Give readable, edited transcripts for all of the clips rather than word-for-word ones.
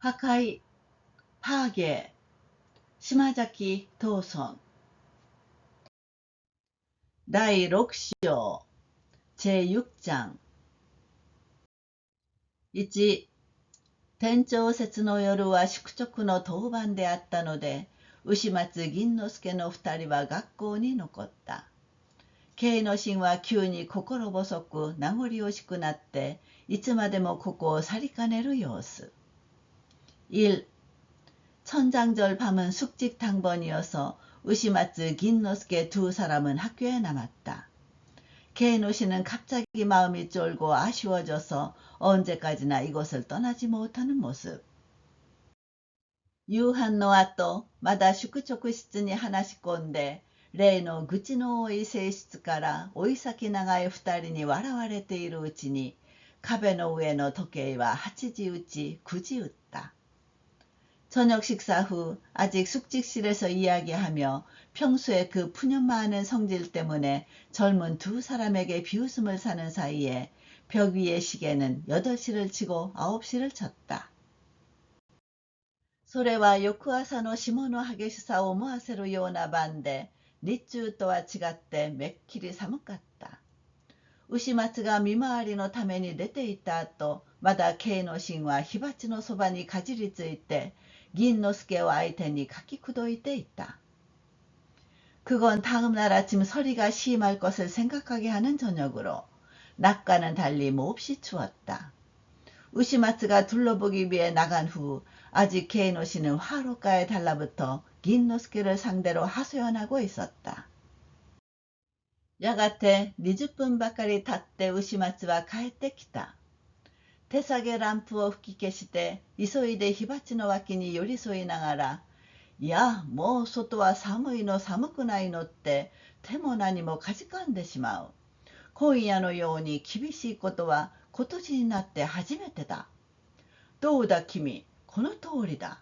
破壊、パーゲー、島崎藤村。第6章、チェ・ユクチャン。1、天長節の夜は宿直の当番であったので、牛松銀之助の2人は学校に残った。慶之進は急に心細く名残惜しくなって、いつまでもここを去りかねる様子。1、천장절 밤은 숙직 당번이어서 우시마츠 긴노스케 두 사람은 학교에 남았다. 케이노시는 갑자기 마음이 쫄고 아쉬워져서 언제까지나 이곳을 떠나지 못하는 모습. 유한노와まだ宿直室に話し込んで、例の愚痴の多い性質から老い先長い二人に笑われているうちに、壁の上の時計は8지打ち9지打った。저녁 식사 후 아직 숙직실에서 이야기하며 평소에 그 푸념 많은 성질 때문에 젊은 두 사람에게 비웃음을 사는 사이에 벽 위의 시계는 8시를 치고 9시를 쳤다. それは翌朝の霜の激しさを思わせるような晩で、日中とは違ってめっきり寒かった。牛松が見回りのために出て行った後、まだ慶之進は火鉢のそばにかじりついて、銀之助を相手にかきくどいていた。그건 다음 날 아침 서리가 심할 것을 생각하게 하는 저녁으로 낮과는 달리 몹시 추웠다. 우시마츠가 둘러보기 위해 나간 후 아직 케이노시는 화로가에 달라붙어 긴노스케를 상대로 하소연하고 있었다.やがて20分ばかり経って牛松は帰ってきた。手提げランプを吹き消して急いで火鉢の脇に寄り添いながら、いや、もう外は寒いの寒くないのって手も何もかじかんでしまう。今夜のように厳しいことは今年になって初めてだ。どうだ君、この通りだ。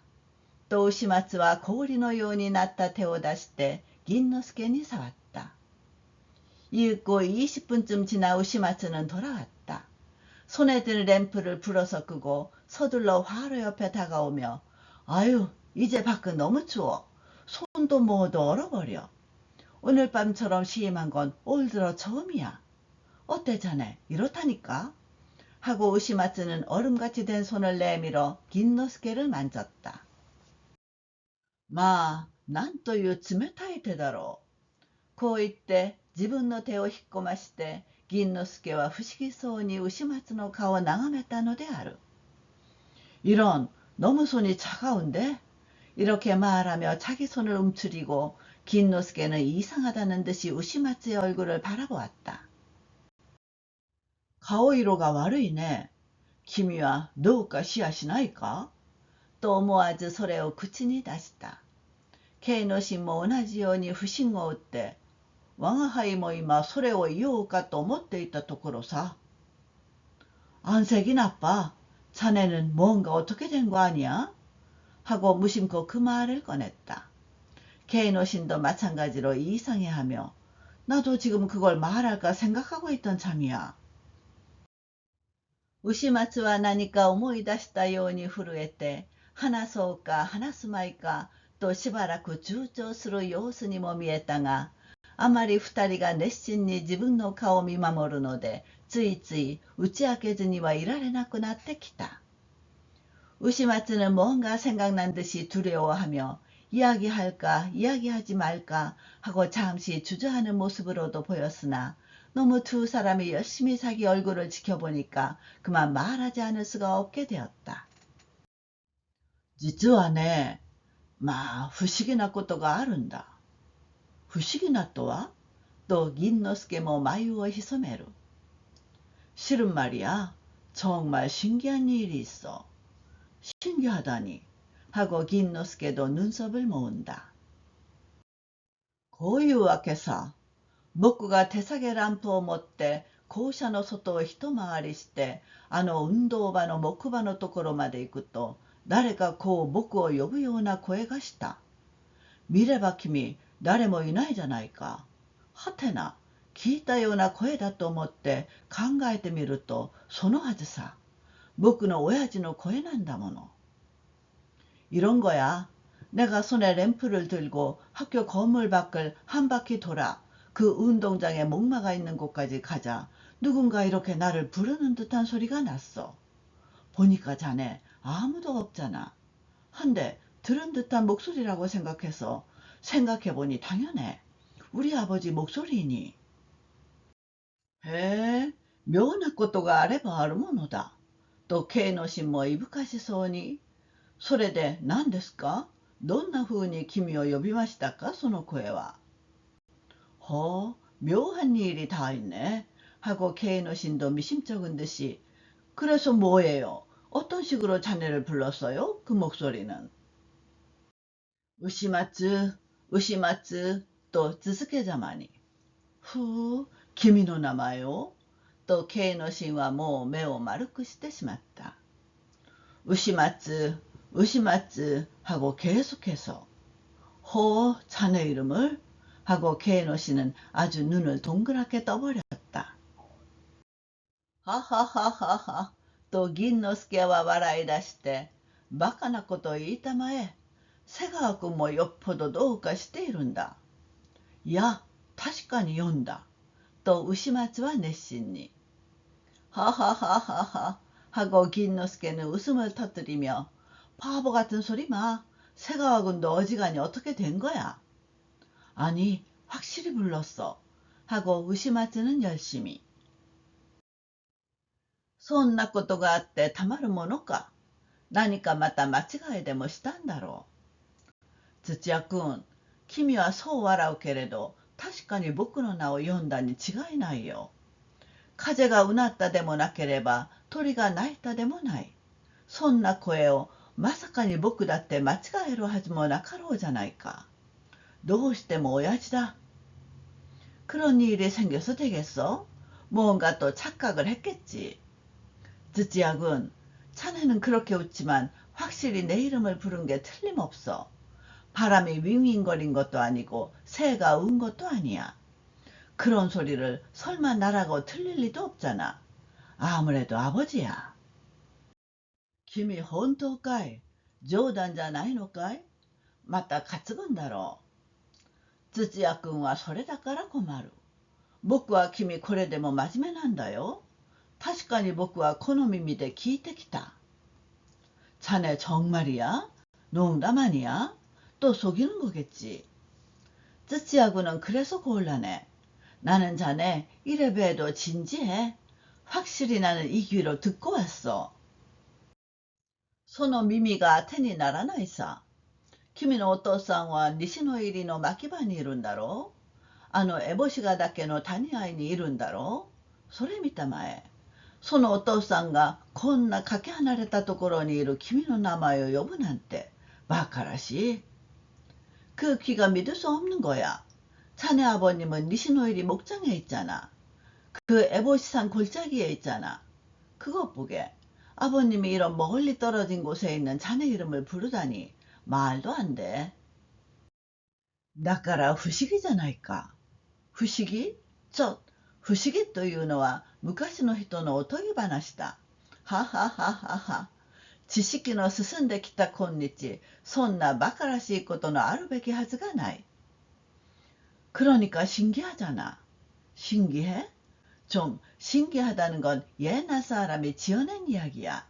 と牛松は氷のようになった手を出して銀之助に触った。읽고 20분쯤 지나 우시마츠는 돌아왔다. 손에 든 램프를 불어서 끄고 서둘러 화로 옆에 다가오며 아유, 이제 밖은 너무 추워. 손도 뭐도 얼어버려. 오늘 밤처럼 시임한 건 올 들어 처음이야. 어때 자네, 이렇다니까? 하고 우시마츠는 얼음같이 된 손을 내밀어 긴노스케를 만졌다. 마, なんという冷たい手だろう。こう言って自分の手を引っ込まして銀之助は不思議そうに牛松の顔を眺めたのである。이런, 너무 손이 차가운데? 이렇게 말하며 자기 손을 움츠리고 긴노스케는 이상하다는 듯이 우시마츠의 얼굴을 바라보았다. 가오이로가悪いね.君はどうかしやしないか? 또思わずそれを口に出した。慶之進も同じように不審を打って、我が輩も今それを言おうかと思っていたところさ。안색이 나빠. 자네는 뭔가 어떻게 된 거 아니야? 하고 무심코 그 말을 꺼냈다. 케이노신도 마찬가지로 이상해하며 나도 지금 그걸 말할까 생각하고 있던 참이야. 우시마츠와 나니까 思い出したように震えて、話そうか話すまいかとしばらく躊躇する様子にも見えたが、あまり二人が熱心に自分の顔を見守るので、ついつい打ち明けずにはいられなくなってきた。우시마츠는 뭔가 생각난 듯이 두려워하며 이야기할까 이야기하지 말까 하고 잠시 주저하는 모습으로도 보였으나 너무 두 사람이 열심히 자기 얼굴을 지켜보니까 그만 말하지 않을 수가 없게 되었다. 実はね、まあ不思議なことがあるんだ。不思議なとは? 또 긴노스케모 마유어 희소매루. 실은 말이야, 정말 신기한 일이 있어. 신기하다니. 하고 긴노스케도 눈썹을 모은다. 고유와케사. 僕が手提げランプを持って校舎の外を一回りして運動場の木馬のところまで行くと誰かこう僕を呼ぶような声がした。見れば君誰もいないじゃないか。はてな、聞いたような声だと思って考えてみるとそのはずさ。僕の親父の声なんだもの。 이런 거야. 내가 손에 램프를 들고 학교 건물 밖을 한 바퀴 돌아 그 운동장에 목마가 있는 곳까지 가자 누군가 이렇게 나를 부르는 듯한 소리가 났어. 보니까 자네 아무도 없잖아. 한데 들은 듯한 목소리라고 생각해서 생각해보니 당연해. 우리 아버지 목소리니.へえ、妙なことがあればあるものだ。と K の氏もいぶかしそうに。それで何ですか？どんな風に君を呼びましたかその声は。묘한 일이 다 있네. 하고 K의 신도 미심쩍은 듯이. 그래서 뭐예요? 어떤 식으로 자네를 불렀어요? 그 목소리는. 으시마츠, 으시마츠, 또 즈스케자마니. 후, 기미노 나마요? 또 K의 신はもう目を丸くしてしまった。 으시마츠, 으시마츠 하고 계속해서 자네 이름을? 하고 케이노 씨는 아주 눈을 동그랗게 떠버렸다. 하하하하하. 또 긴노스케와 笑い出して バカなこと言いたまえ。瀬川君もよっぽどどうかしているんだ。いや、確かに読んだ。と牛松は熱心に。하하하하하 하고 긴노스케는 웃음을 터뜨리며 바보 같은 소리 마. 새가와 군도 어지간히 어떻게 된 거야? 아니, 확실히 불렀어. 하고 으시마츠는 열심히. そんなことがあってたまるものか。何かまた間違いでもしたんだろう。土屋君、君はそう笑うけれど、確かに僕の名を呼んだに違いないよ。風がうなったでもなければ、鳥が鳴いたでもない。そんな声をまさかに僕だって間違えるはずもなかろうじゃないか。どうしても親父だ。그런 일이 생겨서 되겠어? 뭔가 또 착각을 했겠지. 즈지약은 자네는 그렇게 웃지만 확실히 내 이름을 부른 게 틀림없어. 바람이 윙윙거린 것도 아니고 새가 운 것도 아니야. 그런 소리를 설마 나라고 틀릴 리도 없잖아. 아무래도 아버지야. 김이 혼토까이? 冗談じゃないのかい? 맞다, 가츠건だろ. 土屋君はそれだから困る。僕は君これでも真面目なんだよ。確かに僕はこの耳で聞いてきた。자네 정말이야? 농담 아니야? 또 속이는 거겠지. 쯔찌하고는 그래서 곤란해. 나는 자네 이래 봬도 진지해. 확실히 나는 이 귀로 듣고 왔어. 소노 미미가 텐이 날아나 있어. 君のお父さんは西の入りの牧場にいるんだろう。あの烏帽子が岳の谷合にいるんだろう。それ見たまえ。そのお父さんがこんなかけ離れたところにいる君の名前を呼ぶなんてバカらしい。그 귀가 믿을 수 없는 거야. 자네 아버님은 니시노일이 목장에 있잖아. 그 에보시산 골짜기에 있잖아. 그것 보게. 아버님이 이런 멀리 떨어진 곳에 있는 자네 이름을 부르다니 말도 안 돼. だから不思議じゃないか。不思議？不思議というのは昔の人のおとぎ話だ。ははははは。知識の進んできた今日、そんな馬鹿らしいことのあるべきはずがない。그러니까 신기하잖아. 신기해? 좀 신기하다는 건 옛날 사람이 지어낸 이야기야.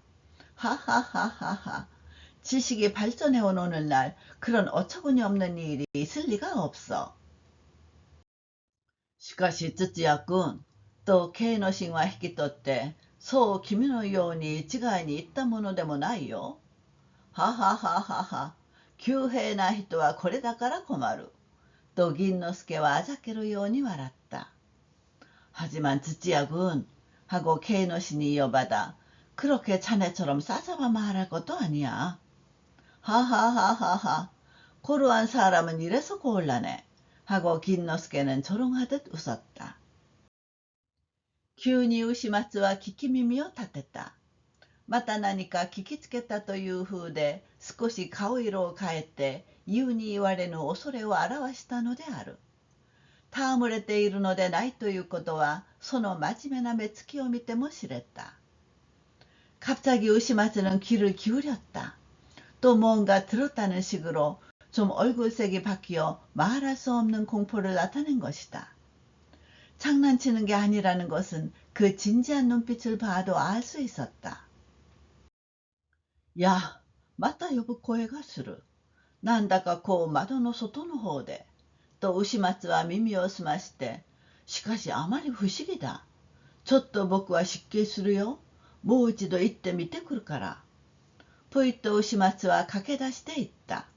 하하하하하. 지식이 발전해온 오늘날 그런 어처구니 없는 일이 있을 리가 없어. しかし土屋君と K の神は引き取ってそう君のように一概に言ったものでもないよ。ははははは。急平な人はこれだから困る。と銀之助はあざけるように笑った。하지만 즈찌야 군 하고 Kの신이 이어받아 그렇게 자네처럼 싸잡아 말할 것도 아니야. 하하하하하. 고루한 사람은 이래서 곤란해. 하고 긴노스케는 조롱하듯 웃었다. 急に牛松は聞き耳を立てた。また何か聞きつけたという風で少し顔色を変えて言うに言われぬ恐れを表したのである。戯れているのでないということはその真面目な目つきを見ても知れた。갑자기우시마츠는 귀를 기울였다. 또 뭔가 들었다는 식으로 좀 얼굴색이 바뀌어 말할 수 없는 공포를 나타낸 것이다. 장난치는 게 아니라는 것은 그 진지한 눈빛을 봐도 알 수 있었다. 야、また呼ぶ声がする。なんだかこう窓の外の方で。と牛松は耳を澄まして、しかしあまり不思議だ。ちょっと僕は失敬するよ。もう一度行ってみてくるから。ぷいっと牛松は駆け出していった。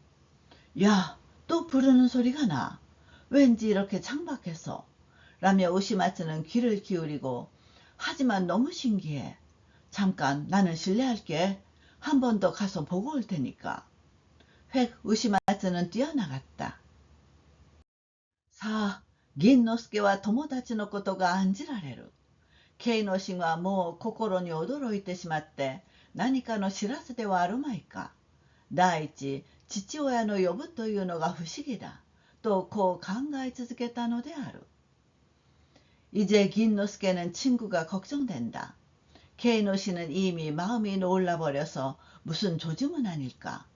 야、또 부르는 소리가 나. 왠지 이렇게 창밖에서. 라며 우시마츠는 귀를 기울이고 하지만 너무 신기해. 잠깐 나는 실례할게. 한 번 더 가서 보고 올 테니까. 획 우시마츠는 뛰어나갔다. さあ、銀之助は友達のことが案じられる。慶之進はもう心に驚いてしまって何かの知らせではあるまいか。第一、父親の呼ぶというのが不思議だ。とこう考え続けたのである。이제 긴노스케는 친구가 걱정된다. 케이노 씨는 이미 마음이 놀라버려서 무슨 조짐은 아닐까.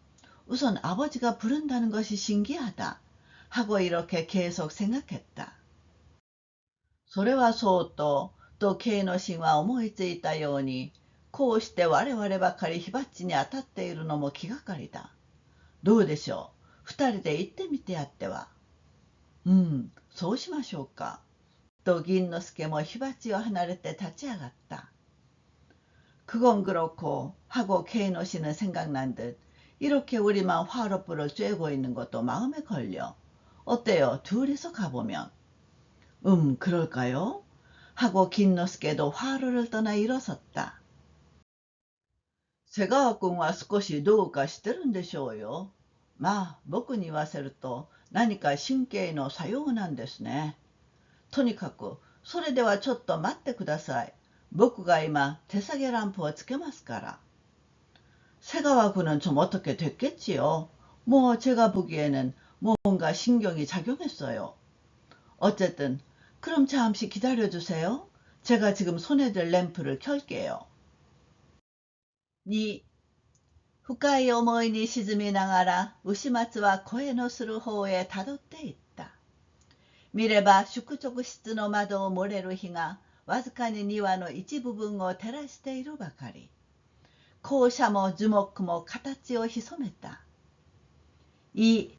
우선 아버지가 부른다는 것이 신기하다. 하고 이렇게 계속 생각했다. それはそうと、とケイノシンは思いついたように、こうして我々ばかり火鉢に当たっているのも気がかりだ。どうでしょう。二人で行ってみてやっては。そうしましょうか。또 긴노스케 뭐 휘받지와 하나를 때 닫지 않았다. 그건 그렇고 하고 케이노 씨는 생각난 듯 이렇게 우리만 화롯불을 쬐고 있는 것도 마음에 걸려. 어때요? 둘이서 가보면. 그럴까요? 하고 긴노스케도 화로를 떠나 일어섰다. 瀬川君は少しどうかしてるんでしょうよ。まあ、僕に言わせると何か神経の作用なんですね。とにかく、それではちょっと待ってください。僕が今、手提げランプをつけますから。瀬川군은 좀 어떻게 됐겠지요. 뭐 제가 보기에는 뭔가 신경이 작용했어요. 어쨌든 그럼 잠시 기다려주세요. 제가 지금 손에 들 램프를 켤게요. 2. 深い思いに沈みながら牛松は声のする方へたどっていった。見れば宿直室の窓を漏れる火がわずかに庭の一部分を照らしているばかり。校舎も樹木も形を潜めた。 2.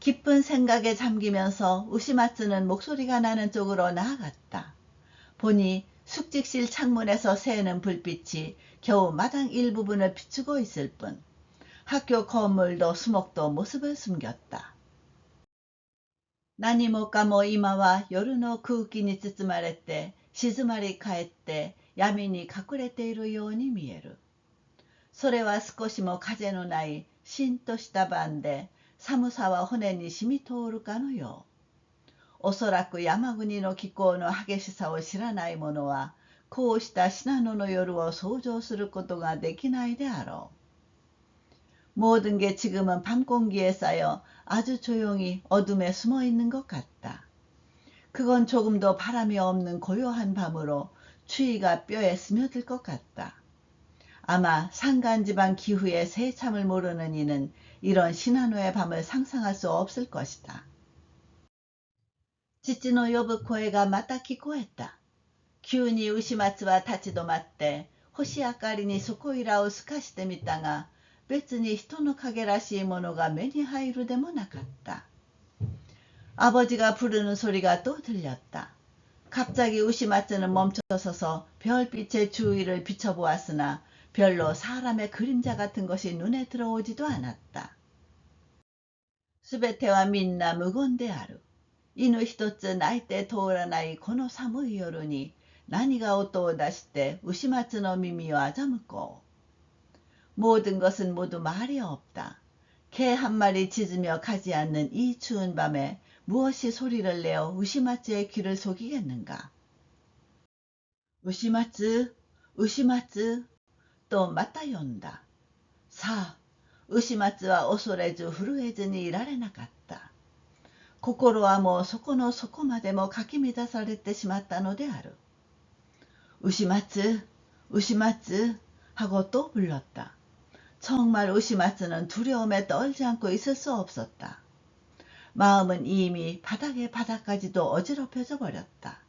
깊은 생각에 잠기면서 우시마츠는 목소리가 나는 쪽으로 나아갔다. 보니 숙직실 창문에서 새는 불빛이 겨우 마당 일부분을 비추고 있을 뿐 학교 건물도 수목도 모습을 숨겼다. 何もかも今は夜の空気に包まれて静まり返って闇に隠れているように見える。それは少しも風のないしんとした晩で寒さは骨に染み通るかのよう。おそらく山国の気候の激しさを知らない者はこうした信濃の夜を想像することができないであろう。모든 게 지금은 밤 공기에 쌓여 아주 조용히 어둠에 숨어 있는 것 같다. 그건 조금도 바람이 없는 고요한 밤으로 추위가 뼈에 스며들 것 같다. 아마 산간지방 기후의 새참을 모르는 이는 이런 신한호의 밤을 상상할 수 없을 것이다. 지치노 요부코에가 맞다 기코했다. 기운이 우시마츠와 타치도맞대 호시 아까리니 소코이라を透かしてみたが別に人の影らしいものが目に入るでもなかった。 아버지가 부르는 소리가 또 들렸다. 갑자기 우시마츠는 멈춰서서 별빛의 주위를 비춰보았으나 별로 사람의 그림자 같은 것이 눈에 들어오지도 않았다. すべてはみんな無言である。犬一つ泣いて通らないこの寒い夜に何が音を出して牛松の耳を欺こう。 모든 것은 모두 말이 없다. 개 한 마리 짖으며 가지 않는 이 추운 밤에 무엇이 소리를 내어 우시마츠의 귀를 속이겠는가. 우시마츠, 우시마츠, 또 맞다 연다. さあ、牛松は恐れず震えずにいられなかった。心はもう底の底までもかき乱されてしまったのである。牛松、牛松하고 또 불렀다. 정말 우시마츠는 두려움에 떨지 않고 있을 수 없었다. 마음은 이미 바닥까지도 어지럽혀져 버렸다.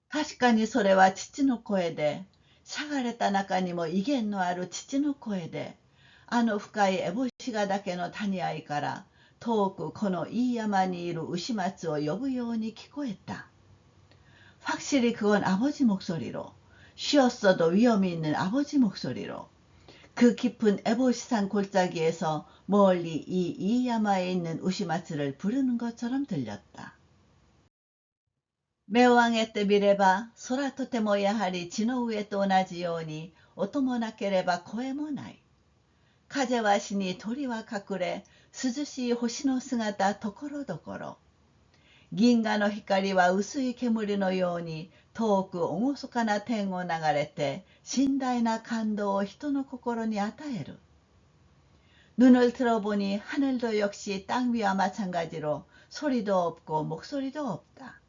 確かにそれは父の声で、しゃがれた中にも威厳のある父の声で、あの深い烏帽子ヶ岳の谷合から遠くこのいい山にいる牛松を呼ぶように聞こえた。확실히 그건 아버지 목소리로, 쉬었어도 위험이 있는 아버지 목소리로, 그 깊은 에보시산 골짜기에서 멀리 이 이야마에 있는 우시마츠를 부르는 것처럼 들렸다. 目を上げてみれば、空とてもやはり地の上と同じように、音もなければ声もない。風は死に鳥は隠れ、涼しい星の姿ところどころ。銀河の光は薄い煙のように、遠く厳かな天を流れて、甚大な感動を人の心に与える。눈을 들어보니 하늘도 역시 땅 위와 마찬가지로 소리도 없고 목소리도 없다.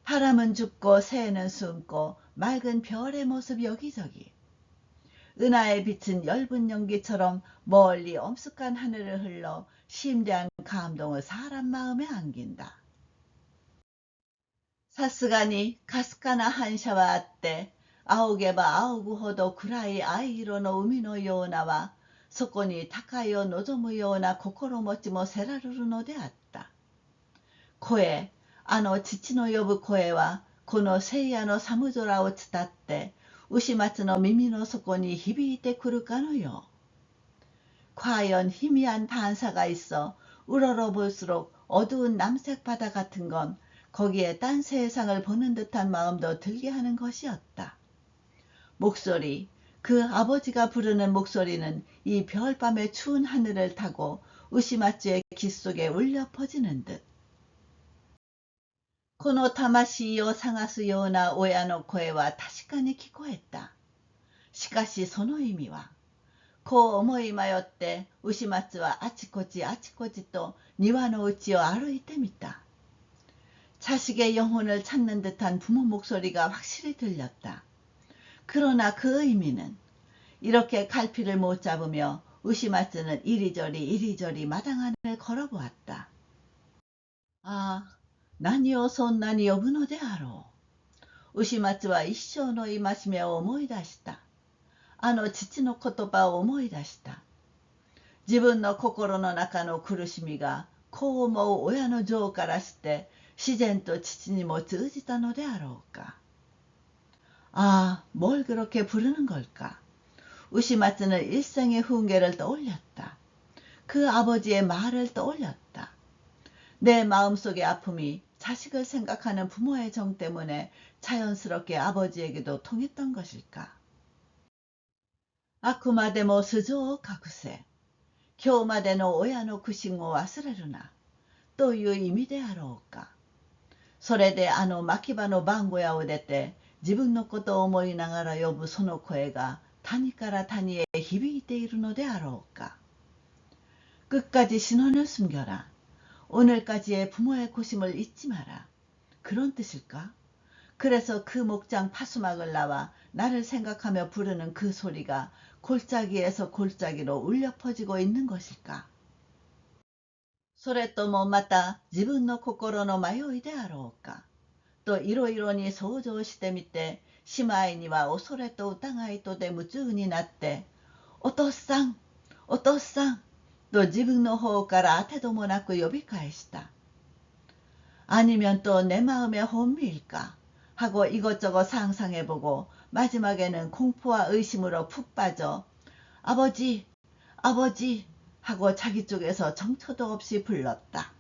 바람은 춥고 새는 숨고 맑은 별의 모습 여기저기. 은하에 비친 엷은 연기처럼 멀리 엄숙한 하늘을 흘러 심대한 감동을 사람 마음에 안긴다. さすがにかすかな反射はあって、仰げば仰ぐほど暗い藍色の海のようなは、そこに高いを望むような心持ちもせられるのであった。声、あの父の呼ぶ声は、この聖夜の寒空を伝って、牛松の耳の底に響いてくるかのよう。과연 희미한 반사가 있어 우러러볼수록 어두운 남색 바다 같은 건 거기에 딴 세상을 보는 듯한 마음도 들게 하는 것이었다. 목소리, 그 아버지가 부르는 목소리는 이 별밤의 추운 하늘을 타고 우시마츠의 귀 속에 울려 퍼지는 듯. この魂を探すような親の声は確かに聞こえた。しかしその意味は、こう思い迷って牛松はあちこちと庭の内を歩いてみた。자식의 영혼을 찾는 듯한 부모 목소리가 확실히 들렸다. 그러나 그 의미는 이렇게 갈피를 못 잡으며 우시마츠는 이리저리 마당 안을 걸어보았다. 아, 何をそんなに呼ぶのであろう。牛松は一生の戒めを思い出した。あの父の言葉を思い出した。自分の心の中の苦しみがこう思う親の情からして自然と父にも通じたのであろうか。아, 뭘 그렇게 부르는 걸까? 우시마츠는 일생의 훈계를 떠올렸다. 그 아버지의 말을 떠올렸다. 내 마음속의 아픔이 자식을 생각하는 부모의 정 때문에 자연스럽게 아버지에게도 통했던 것일까? あくまでも素性を隠せ。今日までの親の苦心を忘れるな。という意味であろうか。それであの牧場の番小屋を出て、自分のことを思いながら呼ぶその声が谷から谷へ響いているのであろうか。끝까지 신원을 숨겨라. 오늘까지의 부모의 고심을 잊지 마라. 그런 뜻일까? 그래서 그 목장 파수막을 나와 나를 생각하며 부르는 그 소리가 골짜기에서 골짜기로 울려 퍼지고 있는 것일까? それともまた自分の心の迷いであろうか。といろいろに想像してみて、姉妹には恐れと疑いとで夢中になって、お父さん、お父さん、또自分の方からあてどもなく呼び返した。아니면 또 내 마음의 혼미일까 하고 이것저것 상상해보고 마지막에는 공포와 의심으로 푹 빠져 아버지, 아버지 하고 자기 쪽에서 정처도 없이 불렀다.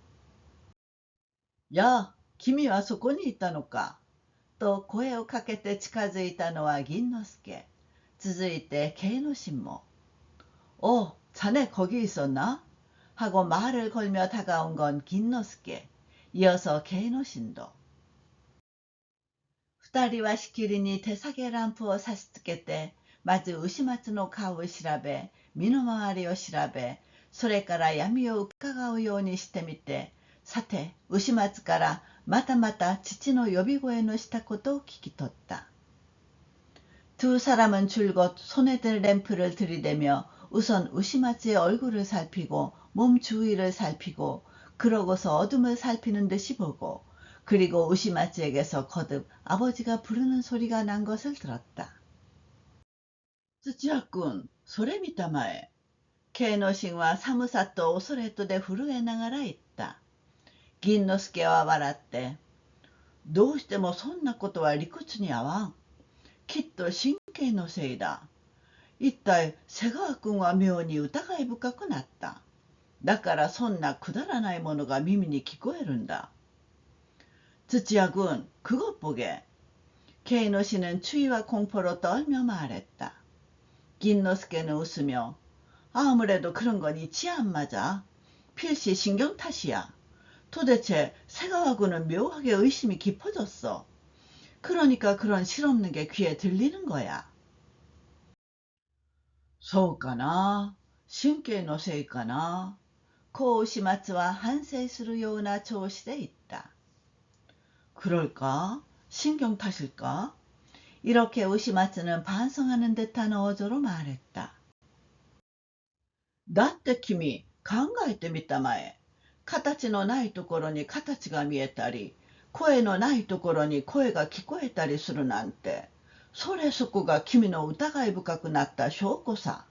야,君はそこにいたのかと声をかけて近づいたのは銀之助。続いて慶之進も。오, 자네 거기 있었나? 하고 말을 걸며 다가온 건 긴노스케, 이어서 게이노신도. 二人はしきりに手提げランプを差し付けて、まず牛松の顔を調べ、身の回りを調べ、それから闇を伺うようにしてみて、さて、牛松からまた父の呼び声のしたことを聞き取った。두 사람은 줄곧 손에 든 램프를 들이대며 우선 우시마츠의 얼굴을 살피고 몸 주위를 살피고 그러고서 어둠을 살피는 듯이 보고 그리고 우시마츠에게서 거듭 아버지가 부르는 소리가 난 것을 들었다. 土屋君、それ見たまえ。慶之進は寒さと恐れとで震えながら言った。銀之助は笑って、どうしてもそんなことは理屈に合わん。きっと神経のせいだ。一体瀬川君は妙に疑い深くなった。だからそんなくだらないものが耳に聞こえるんだ。土屋君, 그것 보게. 케이노씨는 추위와 공포로 떨며 말했다. 긴노스케는 웃으며 아무래도 그런 건 이치 안 맞아. 필시 신경 탓이야. 도대체 세가와군은 묘하게 의심이 깊어졌어. 그러니까 그런 실없는 게 귀에 들리는 거야. そうかな。神経のせいかな。こう始末は反省するような調子で言った。 그럴까? 신경 탓일까? 이렇게 우시마츠는 반성하는 듯한 어조로 말했다. だって君、考えてみたまえ。形のないところに形が見えたり、声のないところに声が聞こえたりするなんて、それそこが君の疑い深くなった証拠さ。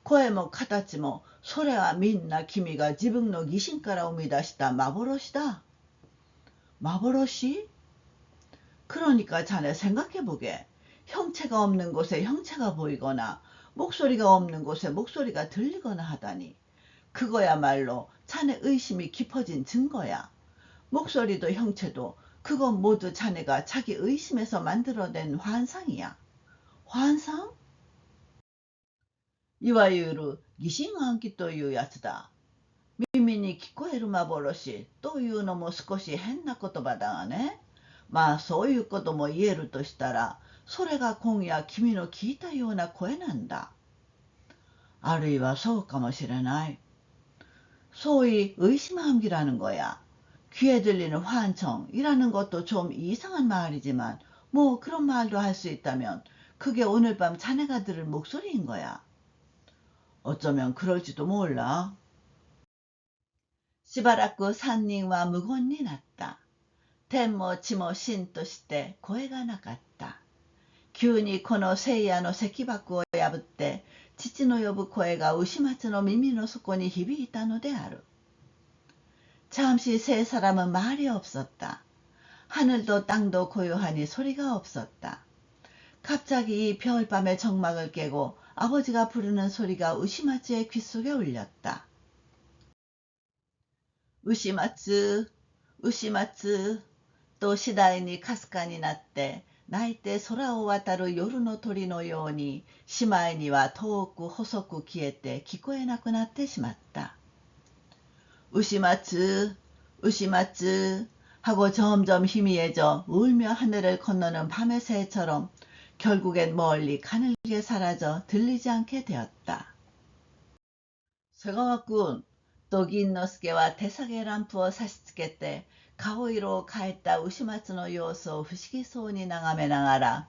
声も形も、それはみんな君が自分の疑心から生み出した幻だ。幻? 그러니까 자네 생각해보게. 형체가 없는 곳에 형체가 보이거나 목소리가 없는 곳에 목소리가 들리거나 하다니. 그거야말로 자네 의심이 깊어진 증거야. 목소리도 형체도 그건 모두 자네가 자기 의심에서 만들어낸 환상이야. 환상? いわゆる疑心暗鬼というやつだ。耳に聞こえる幻というのも少し変な言葉だがね。まあそういうことも言えるとしたら、それが今夜君の聞いたような声なんだ。あるいはそうかもしれない。소위 의심함기라는 거야. 귀에 들리는 환청이라는 것도 좀 이상한 말이지만 뭐 그런 말도 할 수 있다면 그게 오늘 밤 자네가 들을 목소리인 거야. 어쩌면 그럴지도 몰라. しばらく三人は無言になった。天も地もしんとして声がなかった。急にこの聖夜の石箔を破って父の呼ぶ声が牛松の耳の底に響いたのである。잠시 세 사람은 말이 없었다. 하늘도 땅도 고요하니 소리가 없었다. 갑자기 이 겨울밤의 정막을 깨고 아버지가 부르는 소리가 우시마츠의 귓속에 울렸다. 우시마츠, 우시마츠. と次第にかすかになって泣いて空を渡る夜の鳥のようにしまいには遠く細く消えて聞こえなくなってしまった。우시마츠, 우시마츠 하고 점점 희미해져 울며 하늘을 건너는 밤의 새처럼 결국엔 멀리 가늘게 사라져 들리지 않게 되었다. 새가 왔군. 또 긴노스케와 대사계 람프を差し付けて顔色を変えた牛松の様子を不思議そうに眺めながら、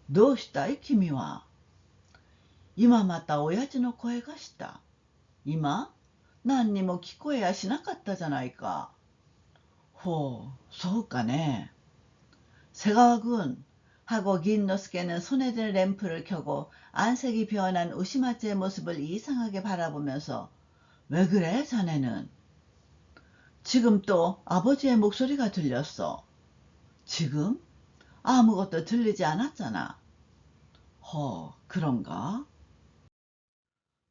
どうしたい君は。今また親父の声がした。今何にも聞こえやしなかったじゃないか。ほう、そうかね。새가와군 하고 긴노스케는 손에 든 램프를 켜고 안색이 변한 우시마츠의 모습을 이상하게 바라보면서 왜 그래 자네는? 지금 또 아버지의 목소리가 들렸어. 지금? 아무것도 들리지 않았잖아. 그런가?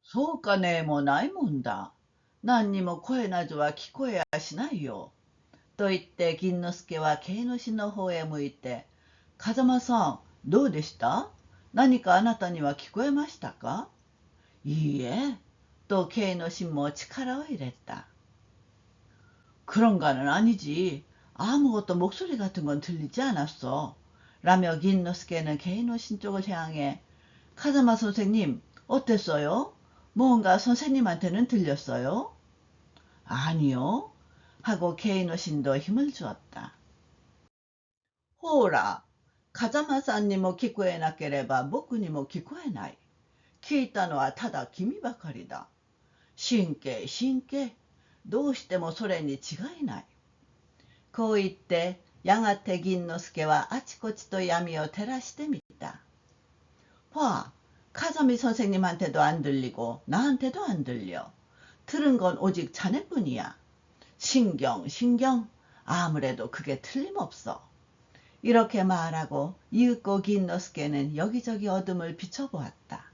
そうかねもないもんだ。何にも声などは聞こえやしないよ。と言って銀之助は慶之進の方へ向いて、風間さん、どうでした？何かあなたには聞こえましたか？いいえ、と慶之進も力を入れた。 그런가는 아니지. 아무것도 목소리 같은 건 들리지 않았어. 라며 긴노스케는 케이노신 쪽을 향해 카즈마 선생님 어땠어요? 뭔가 선생님한테는 들렸어요? 아니요. 하고 케이노신도 힘을 주었다. 호라, 風間さんにも聞こえなければ僕にも聞こえない。聞いたのはただ君ばかりだ。神経、神経。どうしてもそれに違いない。こう言って、やがて銀之助はあちこちと闇を照らしてみた。봐, 카자미 선생님한테도 안 들리고 나한테도 안 들려. 들은 건 오직 자네뿐이야. 신경, 신경. 아무래도 그게 틀림없어. 이렇게 말하고 이윽고 긴너스케는 여기저기 어둠을 비춰보았다.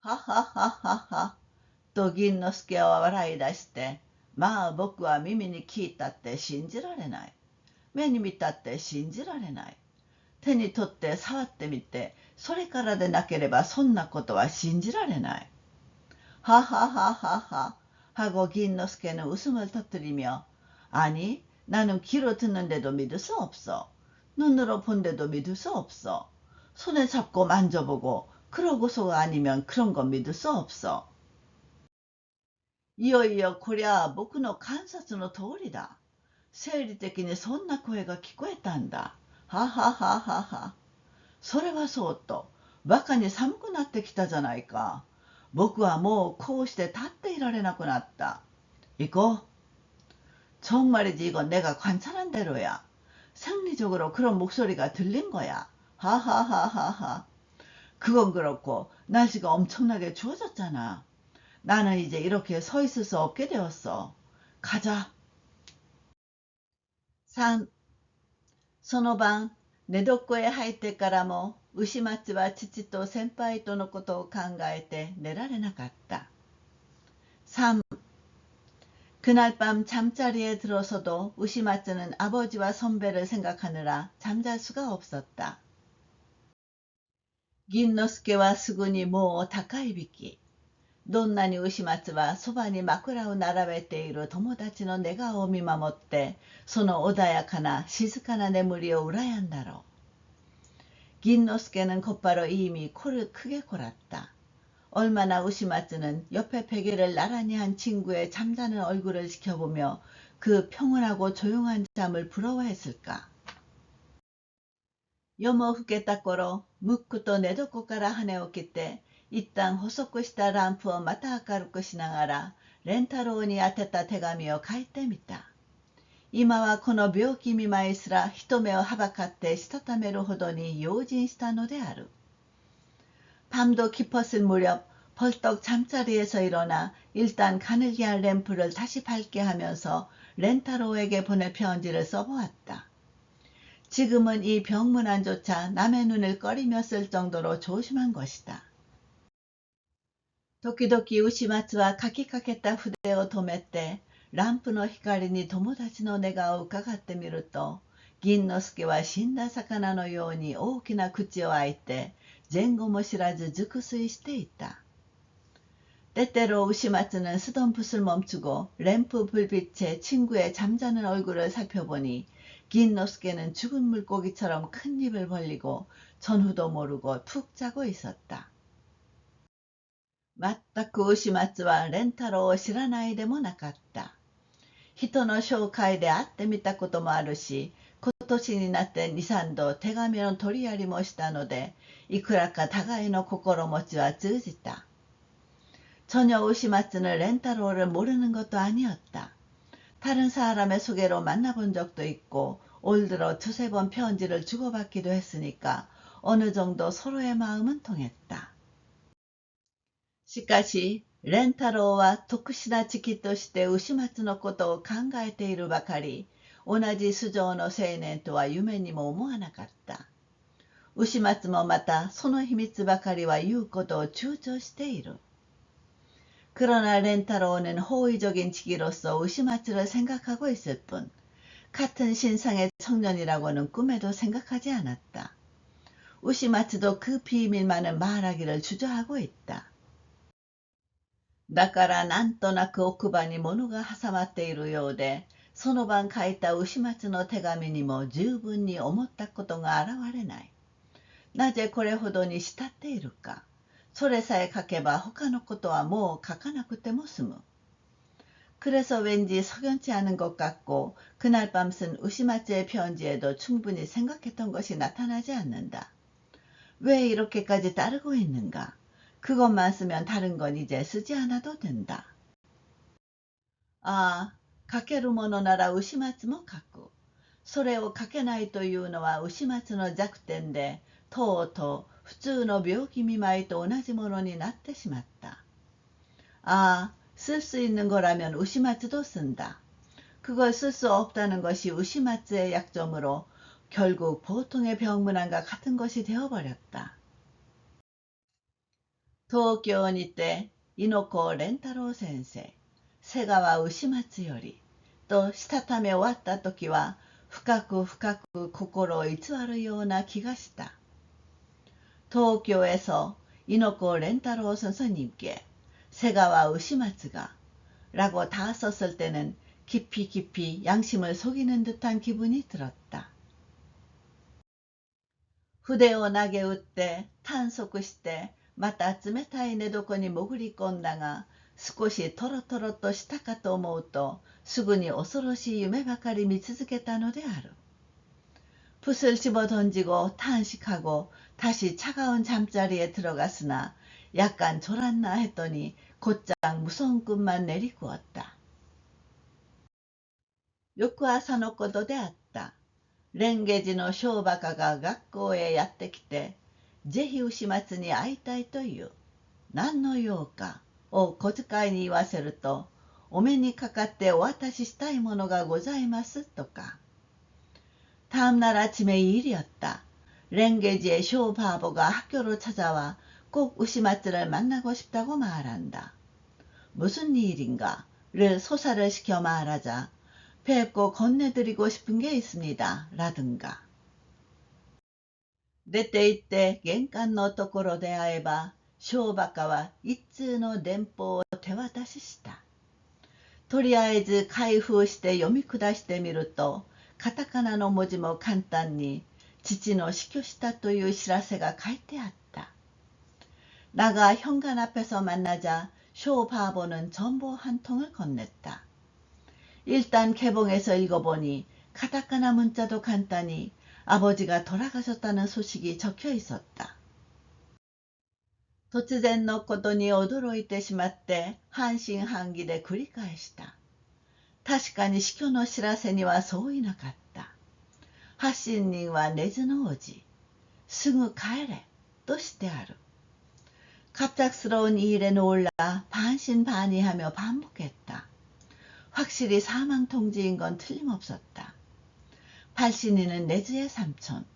하하하하하. 또 긴너스케와笑い出して、まあ僕は耳に聞いたって信じられない。目に見たって信じられない。手に取って触ってみて、それからでなければそんなことは信じられない。ははははは。하고 긴너스케는 웃음을 터뜨리며 아니 나는 귀로 듣는데도 믿을 수 없어. 눈으로 본데도 믿을 수 없어. 손에 잡고 만져보고 그러고서가 아니면 그런 건 믿을 수 없어. いよいよこりゃ僕の観察の通りだ。生理的にそんな声が聞こえたんだ。ははははは。それはそうと、バカに寒くなってきたじゃないか。僕はもうこうして立っていられなくなった。行こう。정말이지 이건 내가 관찰한 대로야. 생리적으로 그런 목소리가 들린 거야. 하하하하하. 그건 그렇고 날씨가 엄청나게 추워졌잖아. 나는 이제 이렇게 서 있을 수 없게 되었어. 가자. 3. その晩、寝床へ入ってからも、牛松は父と先輩とのことを考えて寝られなかった。3. 그날 밤 잠자리에 들어서도 우시마츠는 아버지와 선배를 생각하느라 잠잘 수가 없었다. 긴노스케와 수군이 모 다카이비키. どんなに牛松はそばに枕を並べている友達の寝顔を見守って、その穏やかな静かな眠りを羨んだろう。긴노스케는 곧바로 이미 코를 크게 골았다. 얼마나 우시마츠는 옆에 베개를 나란히 한 친구의 잠자는 얼굴을 지켜보며 그 평온하고 조용한 잠을 부러워했을까. 夜も更けた頃、ムックと寝床から羽を起きて、一旦細くしたランプをまた明るくしながら、蓮太郎に宛てた手紙を書いてみた。今はこの病気見舞いすら人目をはばかってしたためるほどに用心したのである。밤도 깊었을 무렵 벌떡 잠자리에서 일어나 일단 가늘게 한 램프를 다시 밝게 하면서 렌타로에게 보낼 편지를 써보았다. 지금은 이 병문안조차 남의 눈을 꺼리며 쓸 정도로 조심한 것이다. 時々牛松は書きかけた筆を止めて、ランプの光に友達の寝顔を伺ってみると、銀之助は死んだ魚のように大きな口を開いて、前後も知らず熟睡していた。때때로 우시마츠는 쓰던 붓을 멈추고 램프 불빛에 친구의 잠자는 얼굴을 살펴보니 긴노스케는 죽은 물고기처럼 큰 입을 벌리고 전후도 모르고 푹 자고 있었다. 全く牛松は蓮太郎を知らないでもなかった。人の紹介で会ってみたこともあるし、今年になって2、3度手紙の取りやりもしたので、いくらか互いの心持ちは通じた。전혀 우시마츠는 렌타로를 모르는 것도 아니었다. 다른 사람의 소개로 만나본 적도 있고 올 들어 두세 번 편지를 주고받기도 했으니까 어느 정도 서로의 마음은 통했다. しかし、蓮太郎は特殊な時期として牛松のことを考えているばかり、同じ素性の青年とは夢にも思わなかった。牛松もまたその秘密ばかりは言うことを躊躇している。그러나 렌타로는 호의적인 직위로서 우시마츠를 생각하고 있을 뿐, 같은 신상의 청년이라고는 꿈에도 생각하지 않았다. 우시마츠도 그 비밀만은 말하기를 주저하고 있다. だからなんとなく奥歯に物が挟まっているようで、その晩書いた牛松の手紙にも十分に思ったことが現れない。なぜこれほどに慕っているか。それさえ書けば他のことはもう書かなくても済む。 그래서 왠지 석연치 않은 것 같고 그날 밤 쓴 우시마츠의 편지에도 충분히 생각했던 것이 나타나지 않는다. 왜 이렇게까지 따르고 있는가? 그것만 쓰면 다른 건 이제 쓰지 않아도 된다.ああ、かけるものなら牛松も書く。それを書けないというのは牛松の弱点で、とうとう普通の病気見舞いと同じものになってしまった。ああ、쓸 수 있는 거라면 우시마츠도 쓴다. 그걸 쓸 수 없다는 것이 우시마츠의 약점으로 결국 보통의 병문안과 같은 것이 되어버렸다. 도쿄にて猪子蓮太郎先生、瀬川牛松よりとしたため終わった時は深く深く心を偽るような気がした。도쿄에서 이노코 렌타로 선생님께 새가와 우시마츠가 라고 다 썼을 때는 깊이 깊이 양심을 속이는 듯한 기분이 들었다. 筆を投げ打って探索してまた冷たい寝床に潜り込んだが少しトロトロとしたかと思うとすぐに恐ろしい夢ばかり見続けたのである。붓을 집어 던지고 탄식하고 다시 차가운 잠자리에 들어갔으나 약간 졸았나 했더니 곧장 무서운 꿈만 내리꾸었다. 翌朝のことであった。蓮華寺の小馬鹿が学校へやってきて、ぜひ牛松に会いたいという。何の用かを小遣いに言わせると、お目にかかってお渡ししたいものがございますとか。다음날 아침에 일이었다. 랭게지의 쇼바보가 학교로 찾아와 꼭 우시마츠를 만나고 싶다고 말한다. 무슨 일인가?를 소사를 시켜 말하자 뵙고 건네드리고 싶은 게 있습니다. 라든가. 出て行って玄関のところで会えば、小馬鹿は一通の電報を手渡しした。とりあえず開封して読み下してみると、カタカナの文字も簡単に父の死去したという知らせが書いてあった。나가 현관 앞에서 만나자 쇼바보는 전보 한 통을 건넸다. 일단 개봉해서 읽어보니 카타카나 문자도 간단히 아버지가 돌아가셨다는 소식이 적혀 있었다. 突然のことに驚いてしまって半信半疑で繰り返した。確かに死去の知らせにはそういなかった。発信人は根津のおじ。すぐ帰れとしてある。갑작스러운 이 일에 놀라 반신반의하며 반복했다. 확실히 사망 통지인 건 틀림없었다. 발신인은 내즈의 삼촌.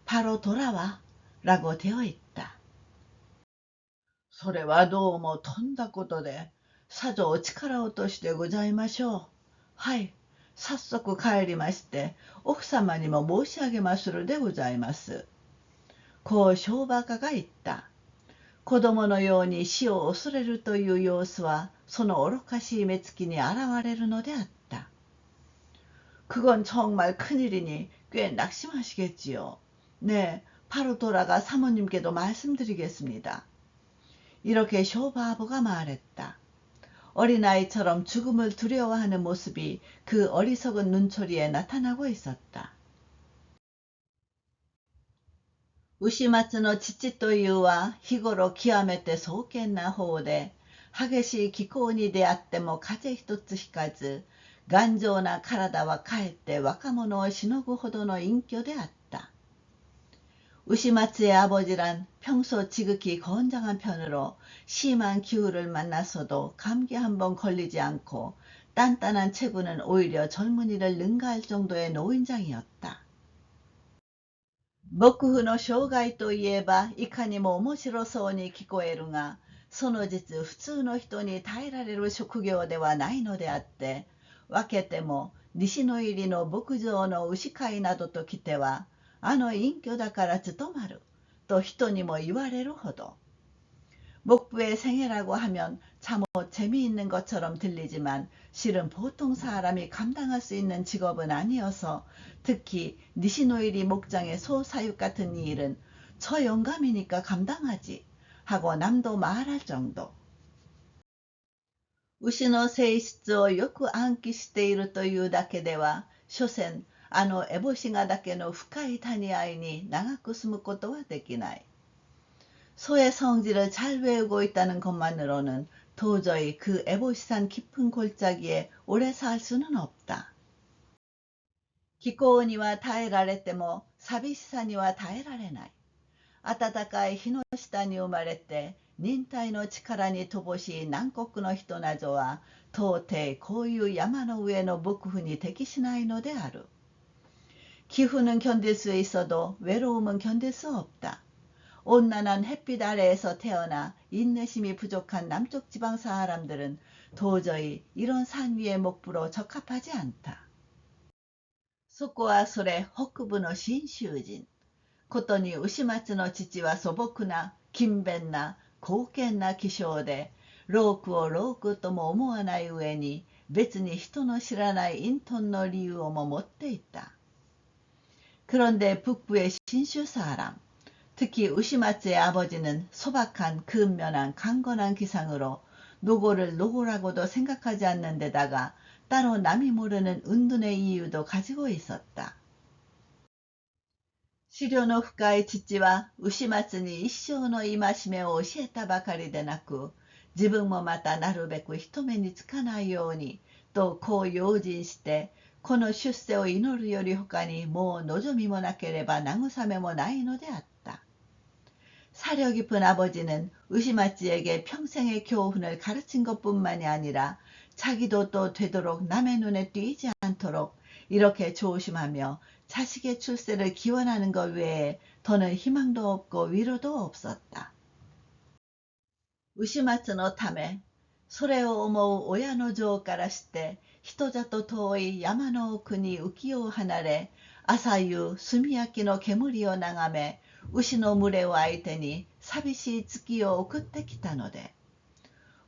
바로 돌아와 라고 되어 있다. それはどうもとんだことで、さぞお力落としでございましょう。はい、早速帰りまして、奥様にも申し上げまするでございます。こう小馬鹿が言った。子供のように死を恐れるという様子は、その愚かしい目つきに現れるのであった。그건 정말 큰일이니 꽤 낙심하시겠지요. 네, 바로 돌아가 사모님께도 말씀드리겠습니다. 이렇게 쇼바보가 말했다. 어린아이처럼 죽음을 두려워하는 모습이 그 어리석은 눈초리에 나타나고 있었다. 牛松の父というは日頃極めて壮健な方で、激しい気候に出会っても風邪一つひかず、頑丈な体はかえって若者をしのぐほどの隠居であった。우시마츠의 아버지란 평소 지극히 건장한 편으로 심한 기후를 만났어도 감기 한 번 걸리지 않고 단단한 체구는 오히려 젊은이를 능가할 정도의 노인장이었다. 幕府の生涯といえばいかにも面白そうに聞こえるが、その実普通の人に耐えられる職業ではないのであって、分けても西の入りの牧場の牛飼いなどときては、あの隠居だから務まると人にも言われるほど。목부의 생애라고 하면 참으 재미있는 것처럼 들리지만 실은 보통 사람이 감당할 수 있는 직업은 아니어서 특히 니시노이리 목장의 소사육 같은 이 일은 저 영감이니까 감당하지 하고 남도 말할 정도. 牛の性質をよく暗記しているというだけでは、所詮、あの烏帽子がだけの深い谷合に長く住むことはできない。소의 성질을 잘 외우고 있다는 것만으로는 도저히 그 에보시산 깊은 골짜기에 오래 살 수는 없다. 気候には耐えられても寂しさには耐えられない。暖かい日の下に生まれて忍耐の力に乏しい南国の人などは到底こういう山の上の牧夫に適しないのである。 기후는 견딜 수 있어도 외로움은 견딜 수 없다. 온난한 햇빛 아래에서 태어나 인내심이 부족한 남쪽 지방 사람들은 도저히 이런 산 위의 목부로 적합하지 않다. そこはそれ北部の信州人。ことに牛松の父は素朴な、勤勉な、高見な気性で、ロークをロークとも思わない上に、別に人の知らない隠遁の理由をも持っていた。그런데 북부의 신주 사람, 특히 우시마츠의 아버지는 소박한 근면한 강건한 기상으로 노고를 노고라고도 생각하지 않는 데다가 따로 남이 모르는 은둔의 이유도 가지고 있었다. 시료の 深い父は牛松に一生の戒めを教えたばかりでなく、自分もまたなるべく人目につかないようにとこう用心して、この出世を祈るより他にもう望みもなければ慰めもないのであった。 사려 깊은 아버지는 우시마츠에게 평생의 교훈을 가르친 것뿐만이 아니라 자기도 또 되도록 남의 눈에 띄지 않도록 이렇게 조심하며 자식의 출세를 기원하는 것 외에 더는 희망도 없고 위로도 없었다. 우시마츠のため、それを思う親の情からして、人里遠い山の奥に浮世を離れ、朝夕炭焼きの煙を眺め、牛の群れを相手に寂しい月を送ってきたので、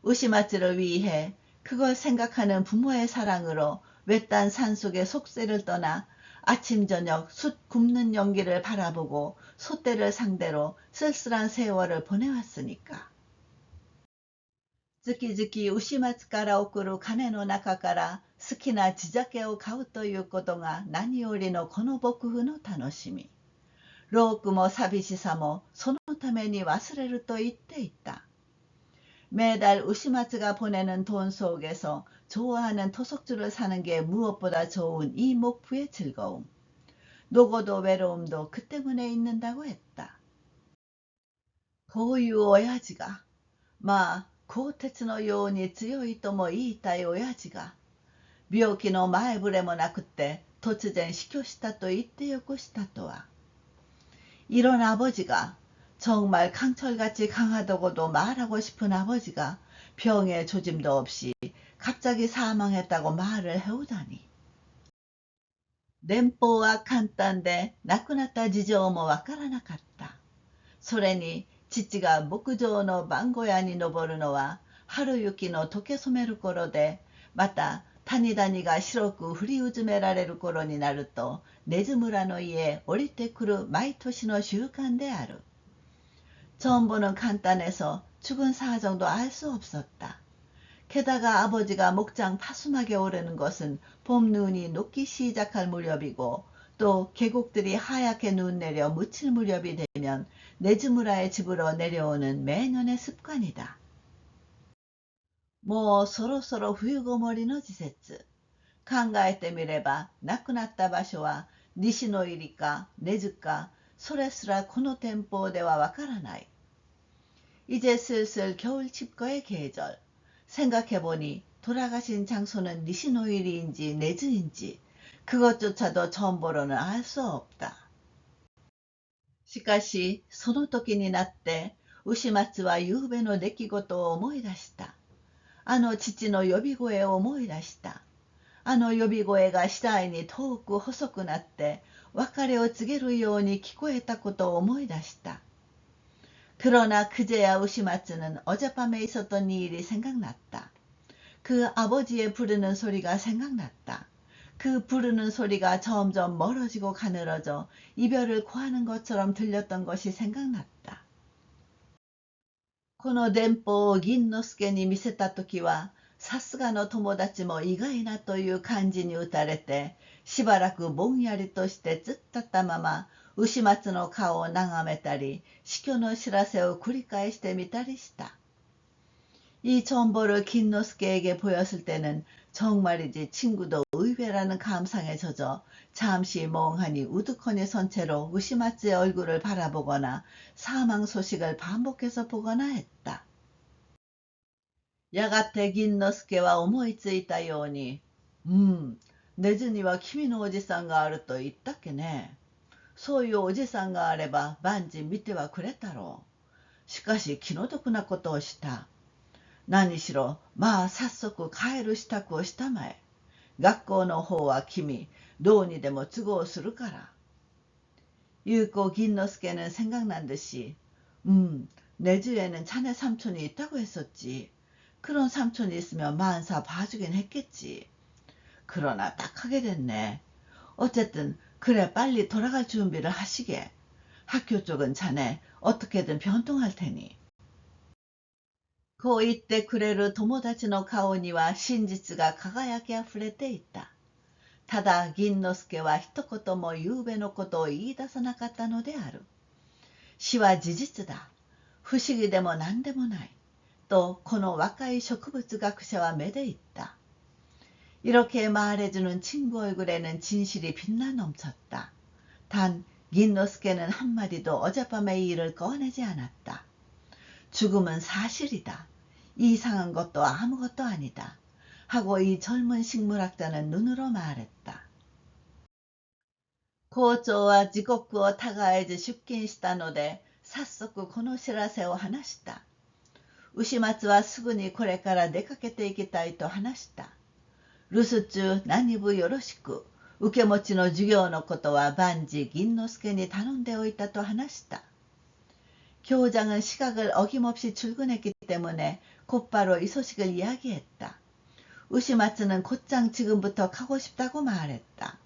우시마츠를 위해 그걸 생각하는 부모의 사랑으로 외딴 산속의 속세를 떠나 아침 저녁 숯 굽는 연기를 바라보고 소떼를 상대로 쓸쓸한 세월을 보내왔으니까. 月々牛松から送る金の中から好きな地酒を買うということが何よりのこの牧夫の楽しみ。ロークも寂しさもそのために忘れると言っていた。 매달 우시마츠가 보내는 돈 속에서 좋아하는 토속주를 사는 게 무엇보다 좋은 이 목부의 즐거움. 노고도 외로움도 그 때문에 있는다고 했다. こういう親父が、まあ鋼鉄のように強いとも言いたい親父が、病気の前触れもなくって突然死去したと言ってよこしたとは。 이런 아버지가, 정말 강철같이 강하다고도 말하고 싶은 아버지가 병의 조짐도 없이 갑자기 사망했다고 말을 해오다니. 年俸は簡単で亡くなった事情もわからなかった。それに父が牧場の番小屋に登るのは春雪の溶け染める頃で、また谷々が白く降りうずめられる頃になると根津村の家へ降りてくる毎年の習慣である。 전보는 간단해서 죽은 사정도 알 수 없었다. 게다가 아버지가 목장 파수막에 오르는 것은 봄 눈이 녹기 시작할 무렵이고 또 계곡들이 하얗게 눈 내려 묻힐 무렵이 되면 네즈무라의 집으로 내려오는 매년의 습관이다. 뭐 서로서로 후유고머리の 時節。考えてみれば亡くなった場所は西の入りか根津かそれすらこの天保ではわからない。 이제 슬슬 겨울 칩거의 계절. 생각해보니 돌아가신 장소는 니시노일이인지 네즈인지 그것조차도 전보로는 알 수 없다. しかしその時になって牛松は夕べの出来事を思い出した。あの父の呼び声を思い出した。あの呼び声が次第に遠く細くなって別れを告げるように聞こえたことを思い出した。 그러나 그제야 우시마츠는 어젯밤에 있었던 이 일이 생각났다. 그 아버지의 부르는 소리가 생각났다. 그 부르는 소리가 점점 멀어지고 가늘어져 이별을 고하는 것처럼 들렸던 것이 생각났다. この電報を銀之助に見せたときはさすがの友達も意外なという感じに打たれて、しばらくぼんやりとして突っ立ったまま、牛松の顔を眺めたり、死去の知らせを繰り返してみたりした。이 정보를 긴노스케에게 보였을 때는 정말이지 친구도 의외라는 감상에 젖어 잠시 멍하니 우두커니 선 채로 우시마츠의 얼굴을 바라보거나 사망 소식을 반복해서 보거나 했다. やがて銀之助は思いついたように、根津には君のおじさんがあると言ったっけね。そういうおじさんがあれば万事見てはくれたろう。しかし気の毒なことをした。何しろ、まあ早速帰る支度をしたまえ。学校の方は君、どうにでも都合するから。유고 긴노스케는 생각난 듯이, 내주에는 자네 삼촌이 있다고 했었지. 그런 삼촌이 있으면 만사 봐주긴 했겠지. 그러나 딱 하게 됐네. 어쨌든 그래 빨리 돌아갈 준비를 하시게. 학교 쪽은 자네 어떻게든 변동할 테니. こう言ってくれる友達の顔には真実が輝きあふれていた。ただ銀之助は一言も夕べのことを言い出さなかったのである。死は事実だ。不思議でも何でもない。또この若い植物学者は目で言った. 이렇게 말해주는 친구 얼굴에는 진실이 빛나 넘쳤다. 단 긴노스케는 한마디도 어젯밤의 일을 꺼내지 않았다. 죽음은 사실이다. 이상한 것도 아무것도 아니다. 하고 이 젊은 식물학자는 눈으로 말했다. 校長は時刻を違えず出勤したので、早速この知らせを話した。牛松はすぐにこれから出かけていきたいと話した。留守中何部よろしく、受け持ちの授業のことは万事銀之助に頼んでおいたと話した。교장은 시각을 어김없이 출근했기 때문에 곧바로 이 소식을 이야기했다. 우시마츠는 곧장 지금부터 가고 싶다고 말했다.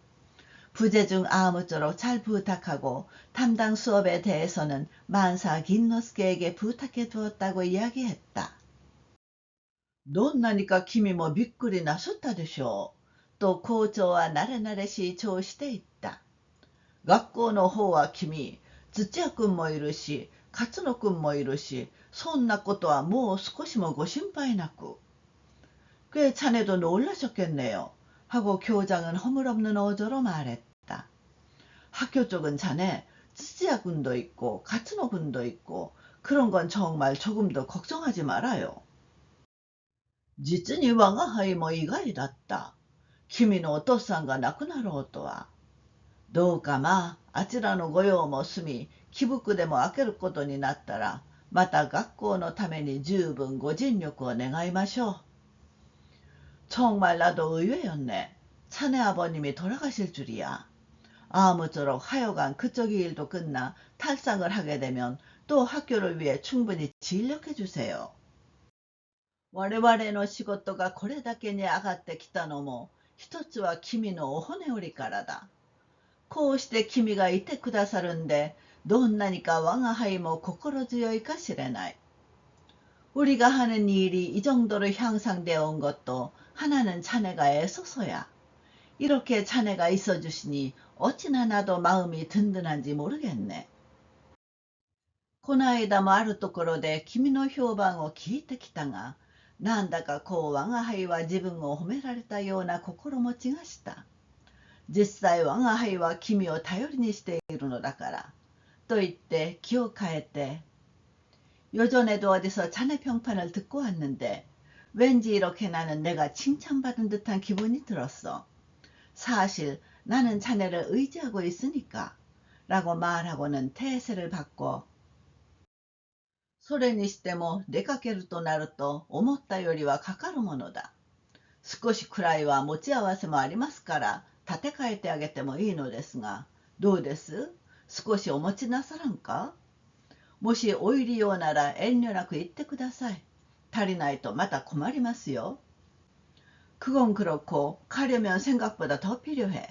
부재 중 아무쪼록 잘 부탁하고 담당 수업에 대해서는 만사 긴노스케에게 부탁해 두었다고 이야기했다. どんなにか君もびっくりなすったでしょう。と校長は慣れ慣れしい調子で言った。学校の方は君、土屋君もいるし、勝野君もいるし、そんなことはもう少しもご心配なく。꽤 자네도 놀라셨겠네요. 하고 교장은 허물없는 어조로 말했다. 학교 쪽은 자네, 쯔쯔야 군도 있고, 가츠노 군도 있고, 그런 건 정말 조금도 걱정하지 말아요. 実に我が輩も意外だった。君のお父さんが亡くなろうとは。どうかまあ、あちらの御用も済み、起伏でも開けることになったら、また学校のために十分ご尽力を願いましょう。정말 나도 의외였네. 차내 아버님이 돌아가실 줄이야. 아무쪼록 하여간 그쪽 일도 끝나 탈상을 하게 되면 또 학교를 위해 충분히 진력해 주세요. 我々の仕事がこれだけに上がってきたのも、一つは君のお骨折りからだ。こうして君がいてくださるんで、どんなにか我が輩も心強いかしれない。우리가 하는 일이 이 정도로 향상되어 온 것도 하나는 자네가 애써서야. 이렇게 자네가 있어주시니 어찌나 나도 마음이 든든한지 모르겠네. この間もあるところで君の評判を聞いてきたが、なんだかこう我が輩は自分を褒められたような心持ちがした。実際我が輩は君を頼りにしているのだから。と言って気を変えて、요전에도 어디서 자네 평판을 듣고 왔는데 왠지 이렇게 나는 내가 칭찬받은 듯한 기분이 들었어. 사실 나는 자네를 의지하고 있으니까. 라고 말하고는 태세를 바꿔 それにしても出かけるとなると思ったよりはかかるものだ。少しくらいは持ち合わせもありますから立て替えてあげてもいいのですが、どうです？少しお持ちなさらんか？もしお入りようなら遠慮なく言ってください。足りないとまた困りますよ。그건 그렇고 가려면 생각보다 더 필요해.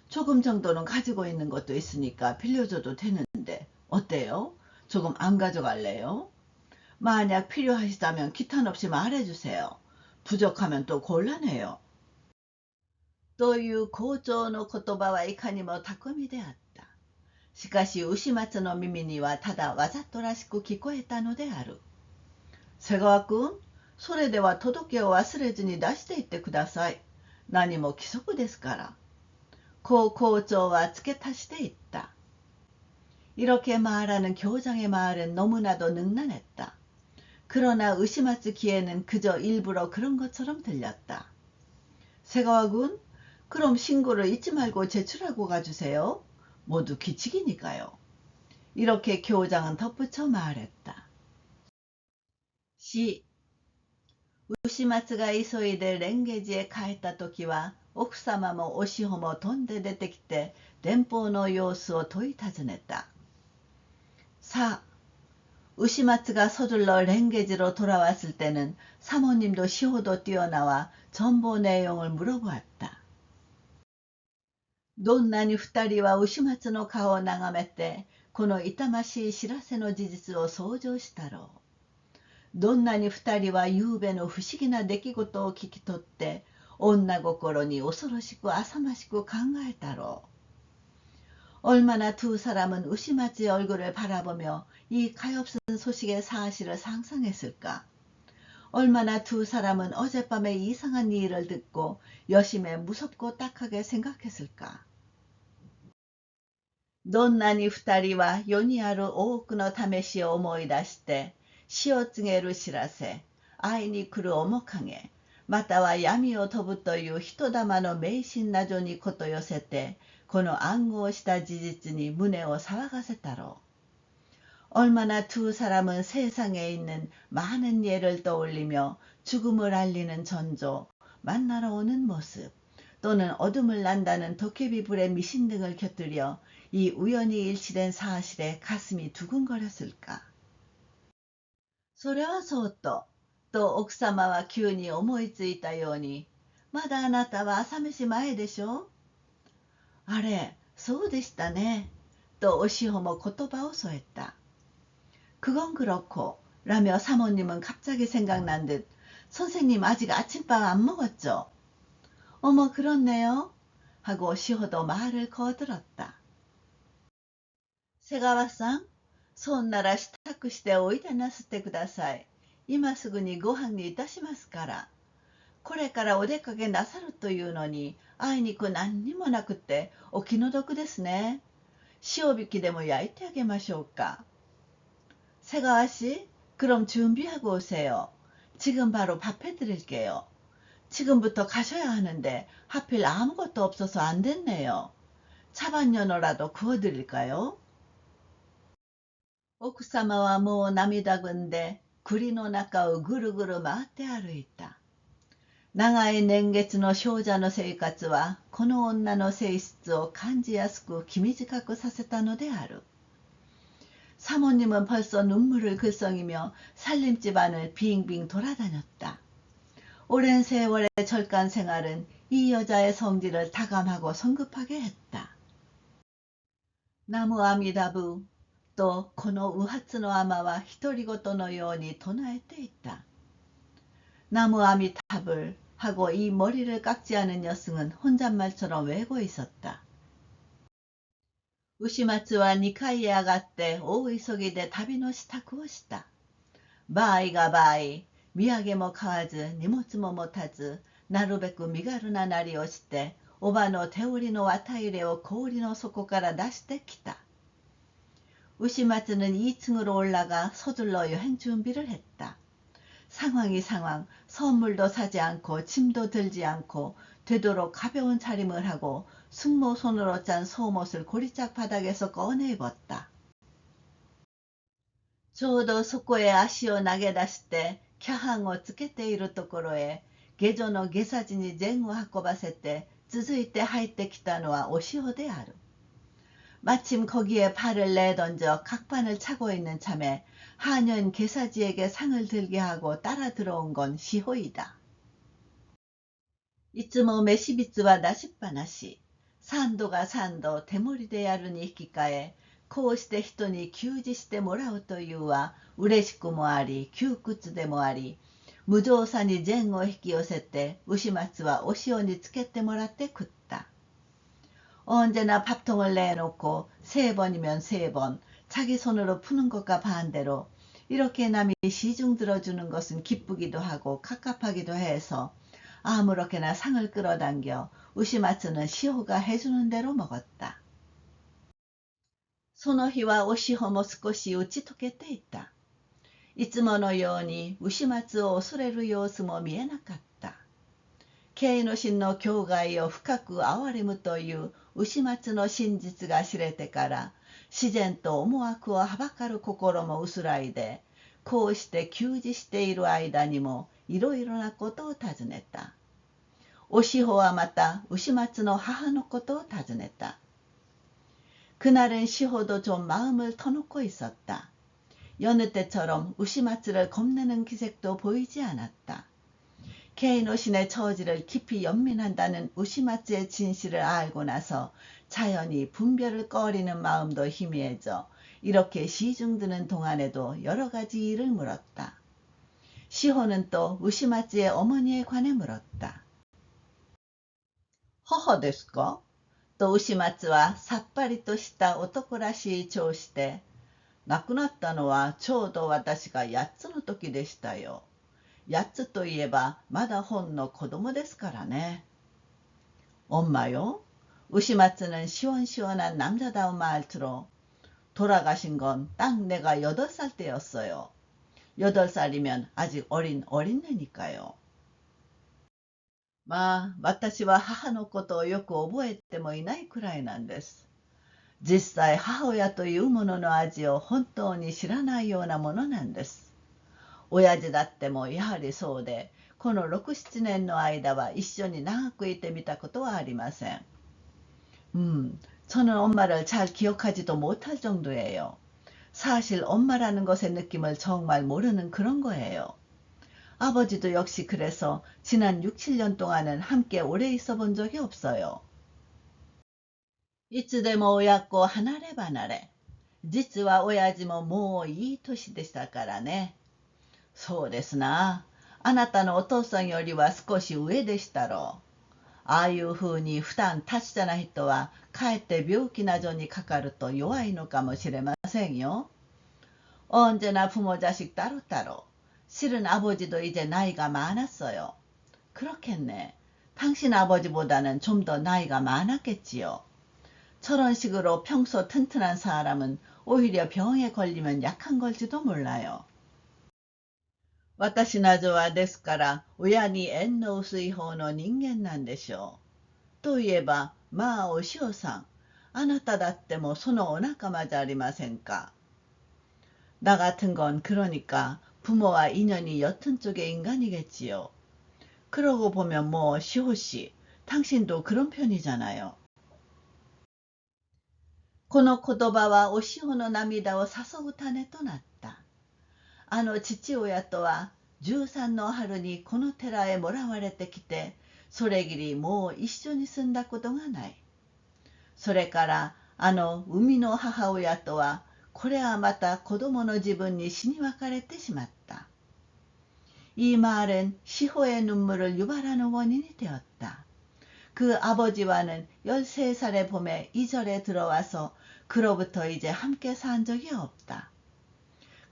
조금 정도는 가지고 있는 것도 있으니까 빌려줘도 되는데 어때요? 조금 안 가져갈래요? 만약 필요하시다면 기탄 없이 말해주세요. 부족하면 또 곤란해요. という校長の言葉はいかにも巧みであった。しかし牛松の耳にはただわざとらしく聞こえたのである。瀬川君、それでは届けを忘れずに出していってください。何も規則ですから。こう校長は付け足していった。이렇게 말하는 교장의 말은 너무나도 능란했다. 그러나 의심하지 기에는 그저 일부러 그런 것처럼 들렸다. 세가와군, 그럼 신고를 잊지 말고 제출하고 가주세요. 모두 규칙이니까요. 이렇게 교장은 덧붙여 말했다. 시牛松が急いで蓮華寺へ帰った時は奥様もおしほも飛んで出てきて連邦の様子を問い尋ねた。사 우시마츠가 서둘러 랭게지로 돌아왔을 때는 사모님도 시호도 뛰어나와 전보 내용을 물어보았다. どんなに二人は牛松の顔を眺めてこの痛ましい知らせの事実を想像したろう。どんなに二人は夕べの不思議な出来事を聞き取って女心に恐ろしく浅ましく考えたろう。 얼마나 두 사람은 우시마츠의 얼굴을 바라보며 이 가엾은 소식의 사실을 상상했을까. 얼마나 두 사람은 어젯밤에 이상한 일을 듣고 여심에 무섭고 딱하게 생각했을까. どんなに二人は世にある多くの試しを思い出して死を告げる知らせ、会いに来る面影、または闇を飛ぶという人玉の迷信などにこと寄せてこの暗号した事実に胸を騒がせたろう。 얼마나 두 사람은 세상에 있는 많은 예를 떠올리며 죽음을 알리는 전조, 만나러 오는 모습, 또는 어둠을 난다는 도깨비불의 미신 등을 곁들여 이 우연히 일치된 사실에 가슴이 두근거렸을까. それはそうと奥様は急に思いついたように、まだあなたは朝飯前でしょ。あれ、そうでしたね。또 오시호모 고토바오 소했다. 그건 그렇고 라며 사모님은 갑자기 생각난 듯 선생님 아직 아침밥 안 먹었죠? 어머 그렇네요. 하고 시호도 말을 거들었다. 세가와さん、そんなら支度しておいでなすってください。今すぐにご飯にいたしますから。これからお出かけなさるというのに、あいにく何にもなくってお気の毒ですね。塩引きでも焼いてあげましょうか。세가와 씨, 그럼 준비하고 오세요. 지금 바로 밥 해드릴게요. 지금부터 가셔야 하는데 하필 아무것도 없어서 안 됐네요. 차반연어라도 구워드릴까요? 奥様はもう涙ぐんで栗の中をぐるぐる回って歩いた。長い年月の少女の生活はこの女の性質を感じやすく気短くさせたのである。 사모님은 벌써 눈물을 글썽이며 살림집안을 빙빙 돌아다녔다. 오랜 세월의 절간 생활은 이 여자의 성질을 다감하고 성급하게 했다. 나무 아미다부, 또 고노 우하츠노 아마와 히토리고토のように唱えていた. 나무 아미타불 하고 이 머리를 깎지 않은 여승은 혼잣말처럼 외고 있었다. 牛松は2階へ上がって大急ぎで旅の支度をした。場合が場合、土産も買わず荷物も持たず、なるべく身軽ななりをして、おばの手織りの綿入れを氷の底から出してきた。牛松는 2층으로 올라가 서둘러 여행 준비를 했다. 상황이 상황, 선물도 사지 않고 짐도 들지 않고 되도록 가벼운 차림을 하고 숙모손으로 짠 속옷을 고리짝 바닥에서 꺼내 입었다. ちょうどそこへ足を投げ出してキャハンをつけているところへ下女の下差地に前を運ばせて続いて入ってきたのは오시호である。 마침 거기에 발을 내던져 각반을 차고 있는 참에 하년 계사지에게 상을 들게 하고 따라 들어온 건 시호이다. いつも飯びつは出しっぱなし。三度が三度手盛りでやるに引き換え、こうして人に給仕してもらうというは嬉しくもあり窮屈でもあり、無造作に禅を引き寄せて牛松はお塩につけてもらって食った。언제나 밥통을 내놓고 3번이면 3번 자기 손으로 푸는 것과 반대로 이렇게 남이 시중 들어주는 것은 기쁘기도 하고 갑갑하기도 해서 아무렇게나 상을 끌어당겨 우시마츠는 시호가 해주는 대로 먹었다. 소노히와 오시호も少し打ち解けていた。いつものように牛松を恐れる様子も見えなかった。慶の神の境外を深く憐れむという牛松の真実が知れてから自然と思惑をはばかる心も薄らいで、こうして給仕している間にもいろいろなことを尋ねた。おしほはまた牛松の母のことを尋ねた。그날은 시호도 좀 마음을 터놓고 있었다. 여느 때처럼 우시마츠를 겁내는 기색도 보이지 않았다. 케이노 신의 처지를 깊이 연민한다는 우시마츠의 진실을 알고 나서 자연히 분별을 꺼리는 마음도 희미해져 이렇게 시중드는 동안에도 여러 가지 일을 물었다. 시호는 또 우시마츠의 어머니에 관해 물었다. 허허ですか? と牛松はさっぱりとした男らしい調子で、亡くなったのはちょうど私が8つの時でしたよ。8つといえばまだほんの子供ですからね。엄마요? 우시마츠는 시원시원한 남자다운 말투로 돌아가신 건 딱 내가 8살 때였어요. 8살이면 아직 어린 어린애니까요. まあ、私は母のことをよく覚えてもいないくらいなんです。実際、母親というものの味を本当に知らないようなものなんです。親父だってもやはりそうで、この6、7年の間は一緒に長くいてみたことはありません。저는 엄마를 잘 기억하지도 못할 정도예요. 사실 엄마라는 것의 느낌을 정말 모르는 그런 거예요. 아버지도 역시 그래서 지난 6, 7년 동안은 함께 오래 있어 본 적이 없어요. いつでも親子離れ離れ。実は親父ももういい年でしたからね。そうですな。あなたのお父さんよりは少し上でしたろう。ああいうふうに普段達者な人はかえって病気などにかかると弱いのかもしれませんよ。언제나 부모 자식 따로따로. 실은 아버지도 이제 나이가 많았어요. 그렇겠네. 당신 아버지보다는 좀 더 나이가 많았겠지요. 저런 식으로 평소 튼튼한 사람은 오히려 병에 걸리면 약한 걸지도 몰라요. 私などはですから親に縁の薄い方の人間なんでしょう。といえば、まあお塩さん、あなただってもそのお仲間じゃありませんか。나 같은 건 그러니까 부모와 인연이 옅은 쪽의 인간이겠지요. 그러고 보면 뭐 시호씨, 당신도 그런 편이잖아요. この言葉はお塩の涙を誘う種となった。あの父親とは13の春にこの寺へもらわれてきて、それきりもう一緒に住んだことがない。それからあの生みの母親とは、これはまた子供の自分に死に別れてしまった。이 말은 시호의 눈물을 유발하는 원인이 되었다. 그 아버지와는 13살의 봄에 이 절에 들어와서 그로부터 이제 함께 산 적이 없다.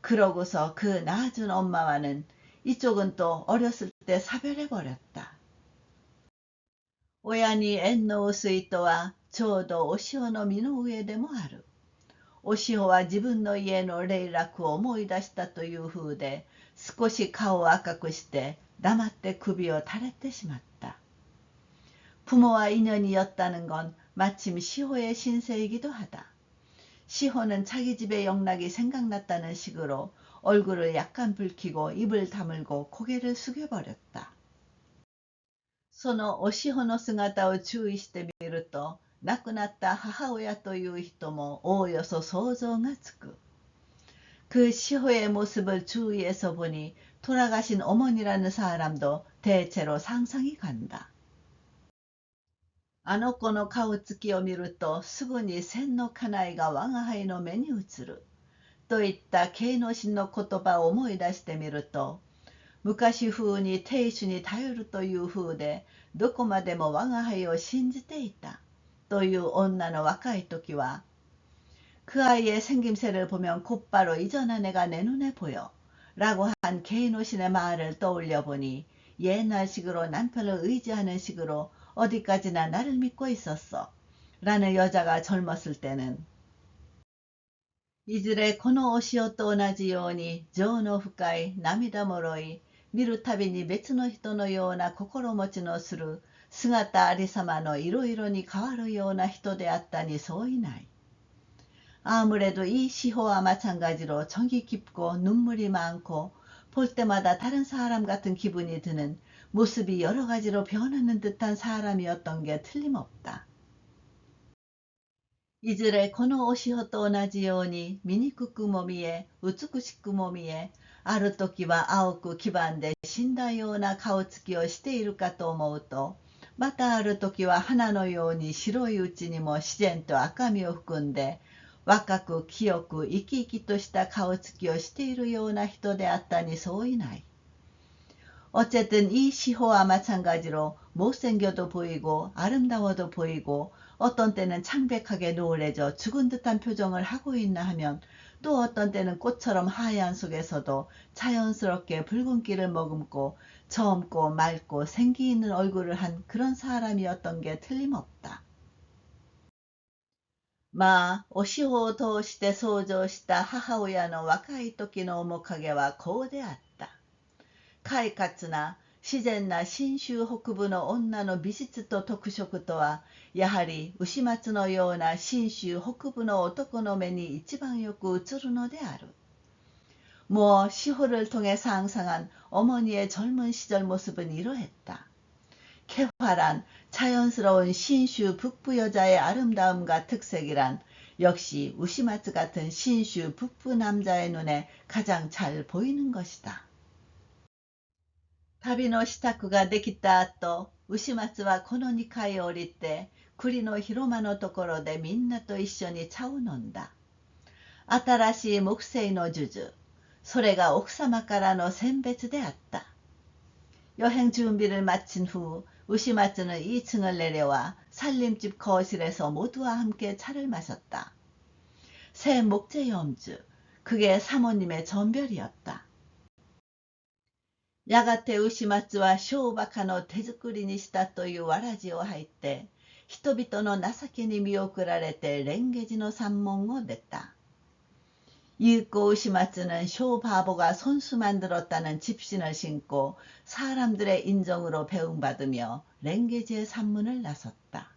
그러고서 그 낳아준 엄마와는 이쪽은 또 어렸을 때 사별해버렸다. 親に縁の薄いとはちょうどお塩の身の上でもある。お塩は自分の家の霊落を思い出したという風で、少し顔を赤くして黙って首を垂れてしまった。 부모와 인연이 였다는 건 마침 시호의 신세이기도 하다. 시호는 자기 집의 영락이 생각났다는 식으로 얼굴을 약간 붉히고 입을 다물고 고개를 숙여버렸다. そのおしほの姿を注意してみると、亡くなった母親という人もおおよそ想像がつく。그 시호의 모습을 주위에서 보니 돌아가신 어머니라는 사람도 대체로 상상이 간다. あの子の顔つきを見るとすぐに千の家内が我が輩の目に映るといった慶の神の言葉を思い出してみると、昔風に亭主に頼るという風で、どこまでも我が輩を信じていたという女の若い時は、그 아이의 생김새를 보면 곧바로 이전 아내가 내 눈에 보여 라고 한 개인호신의 말을 떠올려 보니 옛날식으로 남편을 의지하는 식으로 어디까지나 나를 믿고 있었어 라는 여자가 젊었을 때는 いずれこの推しをと同じように情の深い涙もろい見るたびに別の人のような心持ちのする姿ありさまのいろいろに変わるような人であったに相違ない。 아무래도 이 시호와 마찬가지로 정이 깊고 눈물이 많고 볼 때마다 다른 사람 같은 기분이 드는 모습이 여러 가지로 변하는 듯한 사람이었던 게 틀림없다. いずれこのおしほと同じように醜くも見え美しくも見えある時は青く黄ばんで死んだような顔つきをしているかと思うとまたある時は花のように白いうちにも自然と赤みを含んで若く清く生き生きとした顔つきをしているような人であったに相違ない。 어쨌든 이 시호와 마찬가지로 못생겨도 보이고 아름다워도 보이고 어떤 때는 창백하게 노을해져 죽은 듯한 표정을 하고 있나 하면 또 어떤 때는 꽃처럼 하얀 속에서도 자연스럽게 붉은기를 머금고 젊고 맑고 생기 있는 얼굴을 한 그런 사람이었던 게 틀림없다. まあ、おしほを通して想像した母親の若い時の面影はこうであった。快活な自然な信州北部の女の美質と特色とはやはり牛松のような信州北部の男の目に一番よく映るのである。뭐 시호를 통해 상상한 어머니의 젊은 시절 모습은 이러했다. 쾌활한 자연스러운 신슈 북부 여자의 아름다움과 특색이란 역시 우시마츠 같은 신슈 북부 남자의 눈에 가장 잘 보이는 것이다. 旅の支度ができた後、牛松はこの2階を降りて、栗の広間のところでみんなと一緒に茶を飲んだ。新しい木製の樹々、それが奥様からの餞別であった。여행 준비를 마친 후 우시마츠는 2층을 내려와 살림집 거실에서 모두와 함께 차를 마셨다. 새 목재 염주, 그게 사모님의 전별이었다. やがて牛松は小馬鹿の手作りにしたというわらじを履いて、人々の情けに見送られて蓮華寺の山門を出た。이윽고 우시마츠는 쇼바보가 손수 만들었다는 집신을 신고 사람들의 인정으로 배웅받으며 랭게지의 산문을 나섰다.